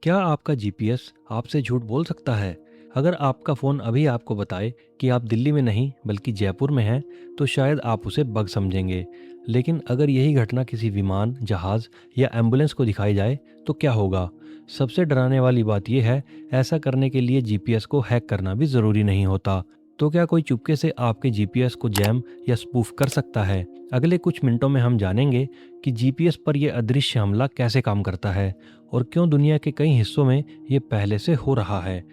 क्या आपका जीपीएस आपसे झूठ बोल सकता है? अगर आपका फ़ोन अभी आपको बताए कि आप दिल्ली में नहीं बल्कि जयपुर में हैं, तो शायद आप उसे बग समझेंगे। लेकिन अगर यही घटना किसी विमान, जहाज़ या एम्बुलेंस को दिखाई जाए, तो क्या होगा? सबसे डराने वाली बात यह है, ऐसा करने के लिए जीपीएस को हैक करना भी ज़रूरी नहीं होता। तो क्या कोई चुपके से आपके जीपीएस को जैम या स्पूफ कर सकता है? अगले कुछ मिनटों में हम जानेंगे कि जीपीएस पर यह अदृश्य हमला कैसे काम करता है और क्यों दुनिया के कई हिस्सों में ये पहले से हो रहा है।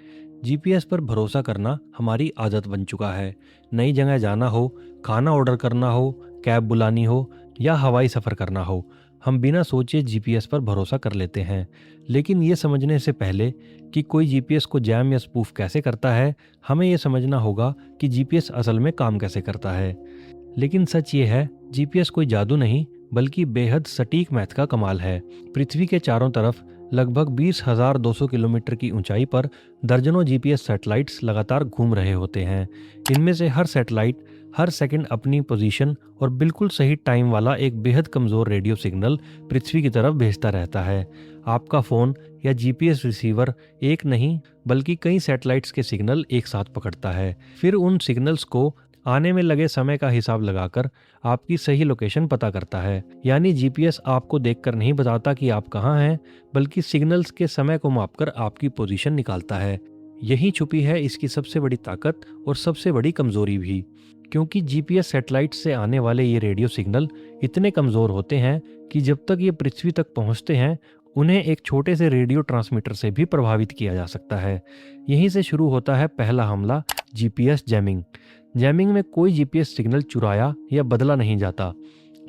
जीपीएस पर भरोसा करना हमारी आदत बन चुका है। नई जगह जाना हो, खाना ऑर्डर करना हो, कैब बुलानी हो या हवाई सफ़र करना हो, हम बिना सोचे जीपीएस पर भरोसा कर लेते हैं। लेकिन ये समझने से पहले कि कोई जीपीएस को जैम या स्पूफ कैसे करता है, हमें ये समझना होगा कि जीपीएस असल में काम कैसे करता है। लेकिन सच ये है, जीपीएस कोई जादू नहीं बल्कि बेहद सटीक मैथ का कमाल है। पृथ्वी के चारों तरफ लगभग 20,200 किलोमीटर की ऊंचाई पर दर्जनों जीपीएस सैटेलाइट्स लगातार घूम रहे होते हैं। इनमें से हर सैटेलाइट हर सेकंड अपनी पोजीशन और बिल्कुल सही टाइम वाला एक बेहद कमज़ोर रेडियो सिग्नल पृथ्वी की तरफ भेजता रहता है। आपका फ़ोन या जीपीएस रिसीवर एक नहीं बल्कि कई सैटेलाइट्स के सिग्नल एक साथ पकड़ता है। फिर उन सिग्नल्स को आने में लगे समय का हिसाब लगाकर आपकी सही लोकेशन पता करता है। यानी जीपीएस आपको देखकर नहीं बताता कि आप कहाँ हैं, बल्कि सिग्नल्स के समय को मापकर आपकी पोजीशन निकालता है। यही छुपी है इसकी सबसे बड़ी ताकत और सबसे बड़ी कमजोरी भी, क्योंकि जीपीएस सैटेलाइट से आने वाले ये रेडियो सिग्नल इतने कमज़ोर होते हैं कि जब तक ये पृथ्वी तक पहुंचते हैं उन्हें एक छोटे से रेडियो ट्रांसमीटर से भी प्रभावित किया जा सकता है। यहीं से शुरू होता है पहला हमला, जीपीएस जैमिंग। जैमिंग में कोई जीपीएस सिग्नल चुराया या बदला नहीं जाता,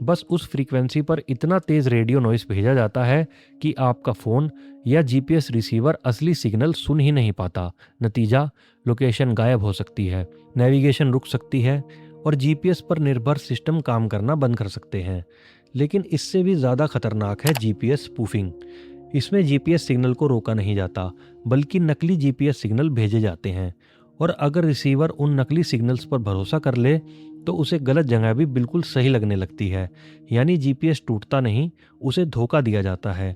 बस उस फ्रीक्वेंसी पर इतना तेज़ रेडियो नॉइस भेजा जाता है कि आपका फ़ोन या जीपीएस रिसीवर असली सिग्नल सुन ही नहीं पाता। नतीजा, लोकेशन गायब हो सकती है, नेविगेशन रुक सकती है और जीपीएस पर निर्भर सिस्टम काम करना बंद कर सकते हैं। लेकिन इससे भी ज़्यादा खतरनाक है जीपीएस स्पूफिंग। इसमें जीपीएस सिग्नल को रोका नहीं जाता बल्कि नकली जीपीएस सिग्नल भेजे जाते हैं, और अगर रिसीवर उन नकली सिग्नल्स पर भरोसा कर ले तो उसे गलत जगह भी बिल्कुल सही लगने लगती है। यानी जीपीएस टूटता नहीं, उसे धोखा दिया जाता है।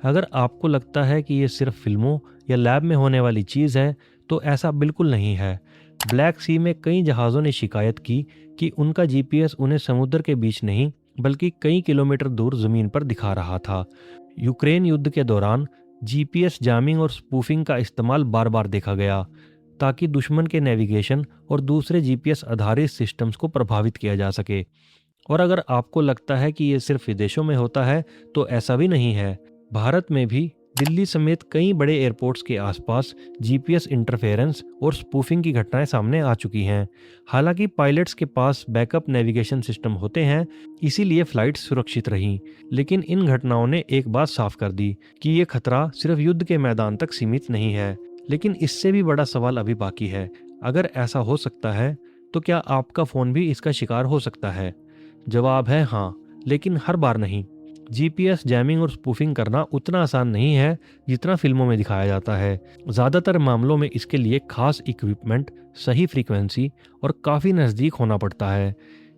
अगर आपको लगता है कि ये सिर्फ फिल्मों या लैब में होने वाली चीज़ है, तो ऐसा बिल्कुल नहीं है। ब्लैक सी में कई जहाज़ों ने शिकायत की कि उनका जीपीएस उन्हें समुद्र के बीच नहीं बल्कि कई किलोमीटर दूर ज़मीन पर दिखा रहा था। यूक्रेन युद्ध के दौरान जीपीएस जैमिंग और स्पूफिंग का इस्तेमाल बार बार देखा गया, ताकि दुश्मन के नेविगेशन और दूसरे जीपीएस आधारित सिस्टम्स को प्रभावित किया जा सके। और अगर आपको लगता है कि ये सिर्फ विदेशों में होता है, तो ऐसा भी नहीं है। भारत में भी दिल्ली समेत कई बड़े एयरपोर्ट्स के आसपास जीपीएस इंटरफेरेंस और स्पूफिंग की घटनाएं सामने आ चुकी हैं। हालांकि पायलट्स के पास बैकअप नेविगेशन सिस्टम होते हैं, इसीलिए फ्लाइट्स सुरक्षित रहीं। लेकिन इन घटनाओं ने एक बात साफ कर दी कि ये खतरा सिर्फ युद्ध के मैदान तक सीमित नहीं है। लेकिन इससे भी बड़ा सवाल अभी बाकी है। अगर ऐसा हो सकता है, तो क्या आपका फ़ोन भी इसका शिकार हो सकता है? जवाब है हाँ, लेकिन हर बार नहीं। जीपीएस जैमिंग और स्पूफिंग करना उतना आसान नहीं है जितना फिल्मों में दिखाया जाता है। ज़्यादातर मामलों में इसके लिए खास इक्विपमेंट, सही फ्रीक्वेंसी और काफ़ी नज़दीक होना पड़ता है।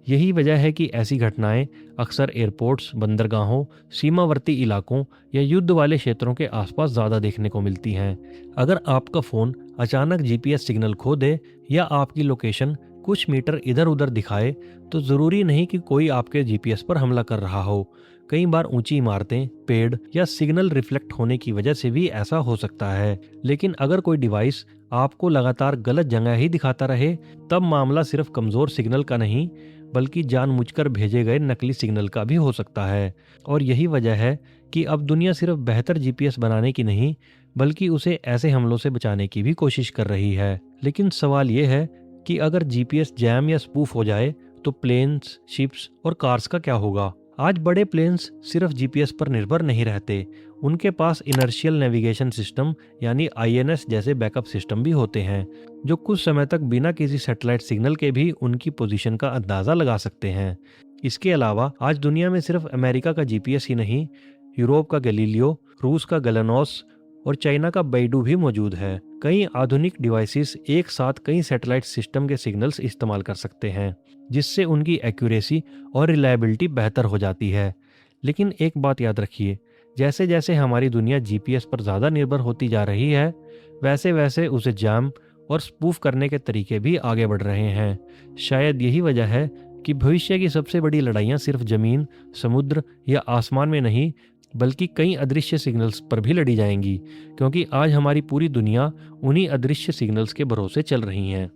यही वजह है कि ऐसी घटनाएं अक्सर एयरपोर्ट्स, बंदरगाहों, सीमावर्ती इलाकों या युद्ध वाले क्षेत्रों के आसपास ज़्यादा देखने को मिलती हैं। अगर आपका फ़ोन अचानक जीपीएस सिग्नल खो दे या आपकी लोकेशन कुछ मीटर इधर उधर दिखाए, तो ज़रूरी नहीं कि कोई आपके जीपीएस पर हमला कर रहा हो। कई बार ऊंची इमारतें, पेड़ या सिग्नल रिफ्लेक्ट होने की वजह से भी ऐसा हो सकता है। लेकिन अगर कोई डिवाइस आपको लगातार गलत जगह ही दिखाता रहे, तब मामला सिर्फ कमज़ोर सिग्नल का नहीं बल्कि जानबूझकर भेजे गए नकली सिग्नल का भी हो सकता है। और यही वजह है कि अब दुनिया सिर्फ बेहतर जीपीएस बनाने की नहीं बल्कि उसे ऐसे हमलों से बचाने की भी कोशिश कर रही है। लेकिन सवाल ये है कि अगर जीपीएस जैम या स्पूफ हो जाए तो प्लेन्स, शिप्स और कार्स का क्या होगा? आज बड़े प्लेन्स सिर्फ जीपीएस पर निर्भर नहीं रहते, उनके पास इनर्शियल नेविगेशन सिस्टम यानी आईएनएस जैसे बैकअप सिस्टम भी होते हैं, जो कुछ समय तक बिना किसी सैटेलाइट सिग्नल के भी उनकी पोजीशन का अंदाज़ा लगा सकते हैं। इसके अलावा आज दुनिया में सिर्फ अमेरिका का जीपीएस ही नहीं, यूरोप का गैलीलियो, रूस का गलनास और चाइना का बेइडू भी मौजूद है। कई आधुनिक डिवाइसेस एक साथ कई सैटेलाइट सिस्टम के सिग्नल्स इस्तेमाल कर सकते हैं, जिससे उनकी एक्यूरेसी और रिलायबिलिटी बेहतर हो जाती है। लेकिन एक बात याद रखिए, जैसे जैसे हमारी दुनिया जीपीएस पर ज़्यादा निर्भर होती जा रही है, वैसे वैसे उसे जाम और स्पूफ करने के तरीके भी आगे बढ़ रहे हैं। शायद यही वजह है कि भविष्य की सबसे बड़ी लड़ाइयाँ सिर्फ ज़मीन, समुद्र या आसमान में नहीं, बल्कि कई अदृश्य सिग्नल्स पर भी लड़ी जाएंगी, क्योंकि आज हमारी पूरी दुनिया उन्हीं अदृश्य सिग्नल्स के भरोसे चल रही है।